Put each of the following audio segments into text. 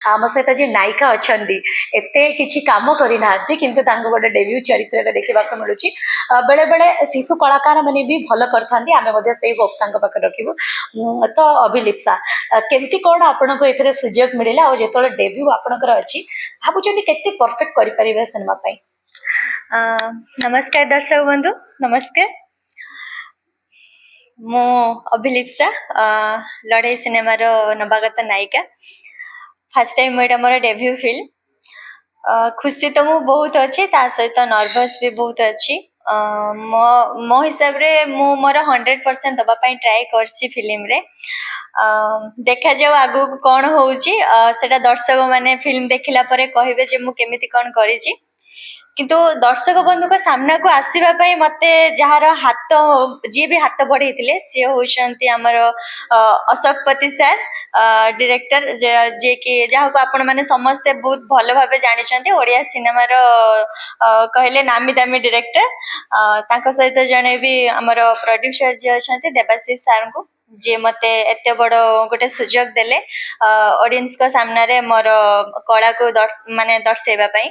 आम सहित जी नायिका अच्छा एत कि कम करना कि गोटे डेब्यू चरित्र देखा मिलूँ बेले बेले शिशु कलाकार मैंने भी भल करते आम होप पाखे रखू तो अभिलिप्सा केमती कौन आपन को ए सुजोग मिलला और जो डेब्यू आपणकर अच्छी भावुं के परफेक्ट करें सिनेमा। नमस्कार दर्शक बंधु नमस्कार मो अभिलिप्सा लड़ाई सिनेमार नवागत नायिका फर्स्ट टाइम मेरा मोर डेब्यू फिल्म खुशी तो मु बहुत अच्छी ता सहित नर्भस भी बहुत अच्छी मो हिसाब रे मु मोर 100% दबापाई ट्राए करछि फिल्म रे देखा जाओ आगु कौन होउची सेटा दर्शक माने फिल्म देखिला परे कहिबे जे मु केमिति कौन करिछि किंतु दर्शक बंधु को सामना को आसीबा पई मते जहार हाथ जी भी हाथ बढ़ेइतिले से होइछंती हमर अशोकपति सर डायरेक्टर जे कि जहाँ को आपण माने समस्ते बहुत भल भाबे जानिछंती ओडिया सिनेमार कहले नामी दामी डायरेक्टर तांको सहित जने भी हमर प्रोड्यूसर जे अछंती देवाशीष सर को जे मते एते बड़ गोटे सुजोग देले ऑडियंस को सामना रे मोर कला को माने दर्शेबा पई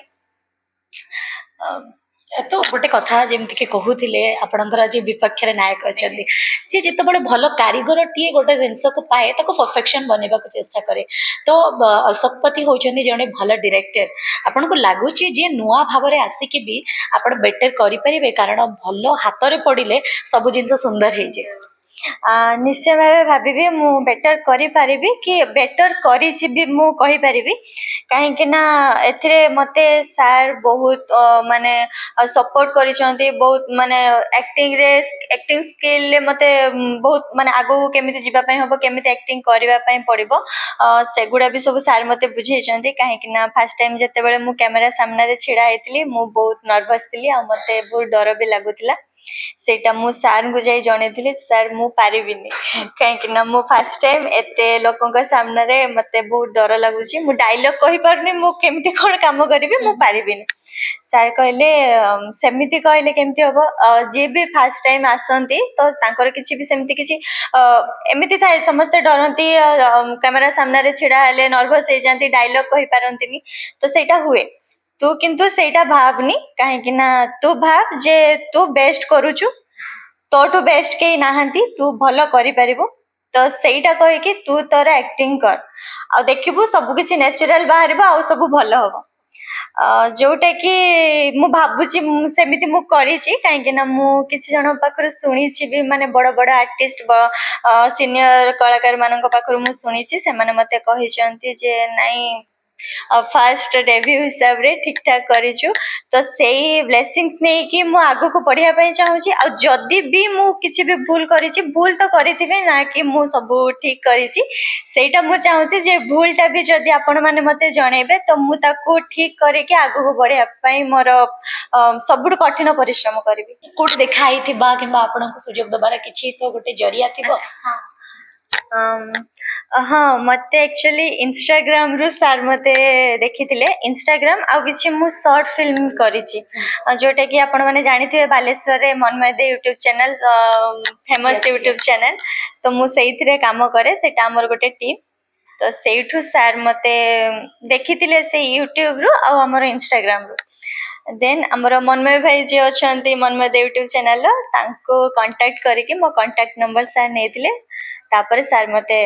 तो गोटे कथा जमती कि कहूले आपणकर आज विपक्ष नायक अच्छा जी जिते भल कारीगर टीए गोटे जिनस को पाए तो परफेक्शन बनवा चेष्टा करे तो अशोकपति होती जड़े भल डायरेक्टर आपन को लगुच जी नुआ भाव में आसिकी भी आप बेटर करें कारण भल हाथ में पड़े सब जिन सुंदर हो जाए निश्चय भाव भाभी मु बेटर करी पारिबी कि बेटर करी भी मु कहि पारिबी कहीं ना एथिरे मते सर बहुत माने सपोर्ट करिसंती बहुत माने एक्टिंग स्किल ले मते बहुत माने आगो केमिति जीवा पई हबो केमिति एक्टिंग करबा पई पड़िबो सेगुडा भी सब सर मते बुझेइचंती कहीं ना फर्स्ट टाइम जते बेले मु कैमरा सामने रे छिड़ा हेतिली मु बहुत नर्वस थिली आ मते बहुत डर भी लागुतिला सेटा मु सर को जाई जणेथिली सर मु पारिबिनी कहीं ना मु फर्स्ट टाइम एते लोकों का सामने रे मते बहुत डर लागुची मु डायलॉग कहि परनी मु केमती कोन काम करिवि मु पारिबिनी सर कहले सेमिति कहले केमती हबो जे भी फर्स्ट टाइम आसंती तो तांकर किछि भी सेमिति किछि एमिति थाए समस्त डरंती कैमरा सामने रे छिड़ा हेले नर्वस हे जानती डायलॉग कहि पारंतीनी तो सेटा हुए तू किंतु सेटा भावनी कहीं ना तू भाव जे तू बेस्ट करूचु तोठू बेस्ट के नाहंती तू भल करि परिबो तो सेटा कहि कि तू तोर एक्टिंग कर आ देखिबू सब किछि नेचुरल बाहरबो आ सब भल हबो जोटा कि मु भाबुची सेमिति मु करिछि कहीं ना मु किछि जण पाखर सुनिछि भी माने बड़ बड़ आर्टिस्ट सीनियर कलाकार मानन पाखर मु सुनिछि से माने मते कहिसंती जे नाही फर्स्ट डेब्यू हिसाब रे ठीक ठाक करिछु तो सेही ब्लेसिंग्स नै कि मु आगु को पढिया पई चाहूची आ जदी भी मु किछि भी भूल करिछि भूल तो करिथिबे ना कि मु सब ठीक करिछि सेटा मु चाहूची जे भूलटा भी जदी आपण माने मते जणेबे तो मु ताको ठीक करे के आगु को बढ़िया पई मोर सबुठ कठिन परिश्रम करबी कोट देखा आइथिबा किबा आपण को सुजोग दबारा किछि तो गोटे जरिया थिबो हाँ मते एक्चुअली इंस्टाग्राम रु सर मते देखिथिले इंस्टाग्राम आ किछि मु शॉर्ट फिल्म करिछि जोटा कि आपण माने जानिथिबे बालेश्वर रे मनमय दे YouTube channel famous YouTube channel तो मु सेइथिरे काम करे सेटा हमर गोटे टीम तो सेइठु सर मते देखिथिले से यूट्यूब रु आ हमर इंस्टाग्राम रु देन हमर मनमय भाई जे अछंती मनमय दे यूट्यूब चैनल तांको कांटेक्ट करिके मो कांटेक्ट नंबर सर नेथिले तापर सर मते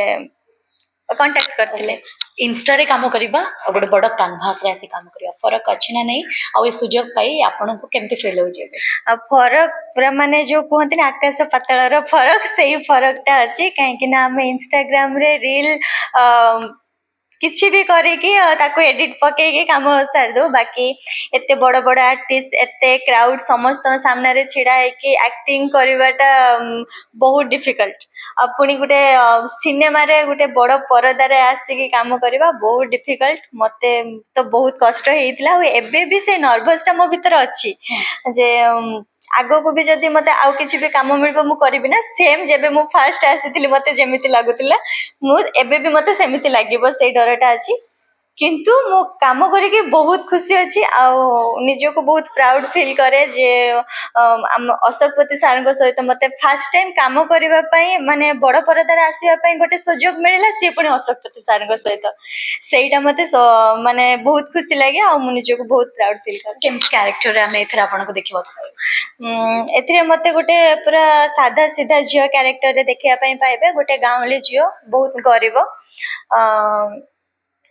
कांटेक्ट करथिले इंस्टा रे काम करबा गोटे बड़ कैनवास रे आसी काम करबा फरक अछि ना नहीं आ ए सुजोग पाई आपन को केमते फील हो जेबे फरक पूरा माने जो कहते ना आकाश पाताल रो फरक सही फरकटा अछि काहे कि ना हम इंस्टाग्राम रे रील किछि भी करे कि ताको एडिट पके के काम सार दो बाकी एते बड़ बड़ आर्टिस्ट एते क्राउड समस्त सामने रे छिड़ा है कि एक्टिंग करबाटा बहुत डिफिकल्ट पुणी गोटे सिनेमा रे गोटे बड़ परदा रे आसी के काम करबा बहुत डिफिकल्ट मते तो बहुत कष्ट हेइतला एबे भी से नर्वसटा मो भीतर अछि जे आगो को भी जदी मते आउ किछि भी काम मिलबो मु करबी ना सेम जेबे मु फर्स्ट आसीतिली मते जेमिति लागुतिला मु एबे भी मते सेमिति लागिबो से डरटा अछि କିନ୍ତୁ ମୁଁ କାମ କରିକି ବହୁତ ଖୁସି ଅଛି ଆଉ ନିଜକୁ ବହୁତ ପ୍ରାଉଡ ଫିଲ୍ କରେ ଯେ ଆମ ଅଶୋକପତି ସାର୍ଙ୍କ ସହିତ ମୋତେ ଫାର୍ଷ୍ଟ ଟାଇମ୍ କାମ କରିବା ପାଇଁ ମାନେ ବଡ଼ ପରଦାରେ ଆସିବା ପାଇଁ ଗୋଟେ ସୁଯୋଗ ମିଳିଲା, ସିଏ ପୁଣି ଅଶୋକପତି ସାର୍ଙ୍କ ସହିତ। ସେଇଟା ମୋତେ ମାନେ ବହୁତ ଖୁସି ଲାଗେ ଆଉ ମୁଁ ନିଜକୁ ବହୁତ ପ୍ରାଉଡ ଫିଲ୍ କରେ। କେମିତି କ୍ୟାରେକ୍ଟରରେ ଆମେ ଏଥିରେ ଆପଣଙ୍କୁ ଦେଖିବାକୁ ପାଇବୁ? ଏଥିରେ ମୋତେ ଗୋଟେ ପୁରା ସାଧା ସିଧା ଝିଅ କ୍ୟାରେକ୍ଟରରେ ଦେଖିବା ପାଇଁ ପାଇବେ, ଗୋଟେ ଗାଉଁଲି ଝିଅ ବହୁତ ଗରିବ।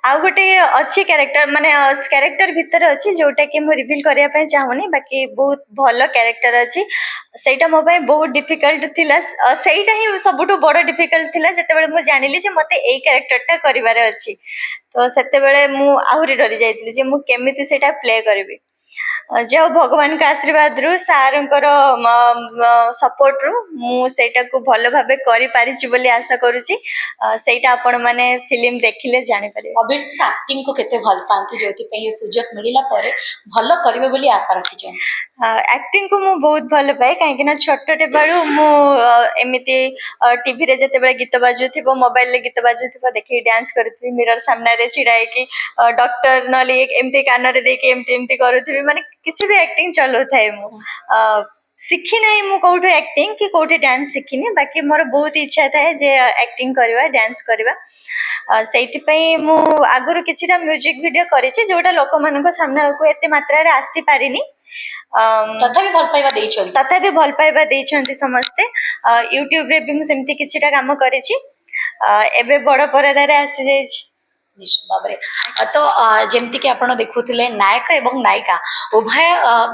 ଆଉ ଗୋଟେ ଅଛି କ୍ୟାରେକ୍ଟର ମାନେ କ୍ୟାରେକ୍ଟର ଭିତରେ ଅଛି ଯୋଉଟା କି ମୁଁ ରିଭିଲ୍ କରିବା ପାଇଁ ଚାହୁଁନି, ବାକି ବହୁତ ଭଲ କ୍ୟାରେକ୍ଟର ଅଛି। ସେଇଟା ମୋ ପାଇଁ ବହୁତ ଡିଫିକଲ୍ଟ ଥିଲା, ସେଇଟା ହିଁ ସବୁଠୁ ବଡ଼ ଡିଫିକଲ୍ଟ ଥିଲା ଯେତେବେଳେ ମୁଁ ଜାଣିଲି ଯେ ମୋତେ ଏଇ କ୍ୟାରେକ୍ଟରଟା କରିବାର ଅଛି। ତ ସେତେବେଳେ ମୁଁ ଆହୁରି ଡରି ଯାଇଥିଲି ଯେ ମୁଁ କେମିତି ସେଇଟା ପ୍ଲେ କରିବି। ଯାଉ ଭଗବାନଙ୍କ ଆଶୀର୍ବାଦରୁ ସାର୍ଙ୍କର ସପୋର୍ଟରୁ ମୁଁ ସେଇଟାକୁ ଭଲ ଭାବେ କରିପାରିଛି ବୋଲି ଆଶା କରୁଛି। ସେଇଟା ଆପଣମାନେ ଫିଲ୍ମ ଦେଖିଲେ ଜାଣିପାରିବେ। ଅବିନାଶ ଆକ୍ଟିଂକୁ କେତେ ଭଲ ପାଆନ୍ତି ଯୋଉଥିପାଇଁ ଏ ସୁଯୋଗ ମିଳିଲା ପରେ ଭଲ କରିବେ ବୋଲି ଆଶା ରଖିଛନ୍ତି? ଆକ୍ଟିଂକୁ ମୁଁ ବହୁତ ଭଲ ପାଏ କାହିଁକି ନା ଛୋଟଟେ ବେଳୁ ମୁଁ ଏମିତି ଟିଭିରେ ଯେତେବେଳେ ଗୀତ ବାଜୁଥିବ, ମୋବାଇଲରେ ଗୀତ ବାଜୁଥିବ ଦେଖିକି ଡ୍ୟାନ୍ସ କରୁଥିବି, ମିରର ସାମ୍ନାରେ ଛିଡ଼ା ହେଇକି ଡକ୍ଟର ନହେଲେ ଏମିତି କାନରେ ଦେଇକି ଏମିତି ଏମିତି କରୁଥିବି, ମାନେ କିଛି ବି ଆକ୍ଟିଂ ଚଲାଉଥାଏ ମୁଁ। ଶିଖି ନାହିଁ ମୁଁ କୋଉଠୁ ଆକ୍ଟିଂ କି କୋଉଠି ଡ୍ୟାନ୍ସ ଶିଖିନି, ବାକି ମୋର ବହୁତ ଇଚ୍ଛା ଥାଏ ଯେ ଆକ୍ଟିଂ କରିବା, ଡ୍ୟାନ୍ସ କରିବା। ସେଇଥିପାଇଁ ମୁଁ ଆଗରୁ କିଛିଟା ମ୍ୟୁଜିକ ଭିଡ଼ିଓ କରିଛି ଯୋଉଟା ଲୋକମାନଙ୍କ ସାମ୍ନାକୁ ଏତେ ମାତ୍ରାରେ ଆସିପାରିନି। ତଥାପି ଭଲ ପାଇବା ଦେଇଛନ୍ତି? ତଥାପି ଭଲ ପାଇବା ଦେଇଛନ୍ତି ସମସ୍ତେ। ୟୁଟ୍ୟୁବରେ ବି ମୁଁ ସେମିତି କିଛିଟା କାମ କରିଛି, ଏବେ ବଡ଼ ପରଦାରେ ଆସିଯାଇଛି। ନିଶ୍ଚିତ ଭାବରେ। ତ ଯେମିତିକି ଆପଣ ଦେଖୁଥିଲେ ନାୟକ ଏବଂ ନାୟିକା ଉଭୟ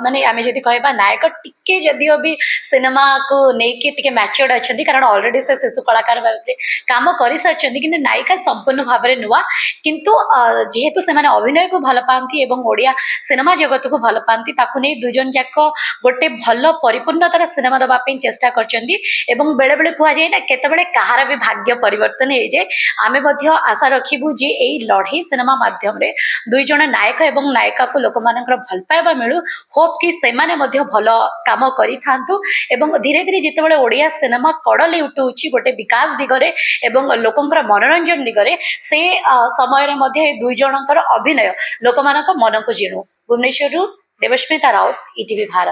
ମାନେ ଆମେ ଯଦି କହିବା ନାୟକ ଟିକେ ଯଦିଓ ବି ସିନେମାକୁ ନେଇକି ଟିକେ ମ୍ୟାଚୁର୍ଡ ଅଛନ୍ତି, କାରଣ ଅଲରେଡି ସେ ଶିଶୁ କଳାକାର ଭାବରେ କାମ କରିସାରିଛନ୍ତି, କିନ୍ତୁ ନାୟିକା ସମ୍ପୂର୍ଣ୍ଣ ଭାବରେ ନୂଆ। କିନ୍ତୁ ଯେହେତୁ ସେମାନେ ଅଭିନୟକୁ ଭଲ ପାଆନ୍ତି ଏବଂ ଓଡ଼ିଆ ସିନେମା ଜଗତକୁ ଭଲ ପାଆନ୍ତି, ତାକୁ ନେଇ ଦୁଇ ଜଣ ଯାକ ଗୋଟେ ଭଲ ପରିପୂର୍ଣ୍ଣତାର ସିନେମା ଦେବା ପାଇଁ ଚେଷ୍ଟା କରିଛନ୍ତି। ଏବଂ ବେଳେବେଳେ କୁହାଯାଏ ନା କେତେବେଳେ କାହାର ବି ଭାଗ୍ୟ ପରିବର୍ତ୍ତନ ହେଇଯାଏ। ଆମେ ମଧ୍ୟ ଆଶା ରଖିବୁ ଯେ ଏଇ ଲଢ଼େଇ ସିନେମା ମାଧ୍ୟମରେ ଦୁଇ ଜଣ ନାୟକ ଏବଂ ନାୟିକାକୁ ଲୋକମାନଙ୍କର ଭଲ ପାଇବା ମିଳୁ। ହୋପ୍ କି ସେମାନେ ମଧ୍ୟ ଭଲ କାମ କରିଥାନ୍ତୁ ଏବଂ ଧୀରେ ଧୀରେ ଯେତେବେଳେ ଓଡ଼ିଆ ସିନେମା କଡ଼ ଲେଉଟୁଛି ଗୋଟେ ବିକାଶ ଦିଗରେ ଏବଂ ଲୋକଙ୍କର ମନୋରଞ୍ଜନ ଦିଗରେ, ସେ ସମୟରେ ମଧ୍ୟ ଏ ଦୁଇ ଜଣଙ୍କର ଅଭିନୟ ଲୋକମାନଙ୍କ ମନକୁ ଜିଣୁ। ଭୁବନେଶ୍ୱରରୁ ଦେବସ୍ମିତା ରାଉତ, ଇଟିଭି ଭାରତ।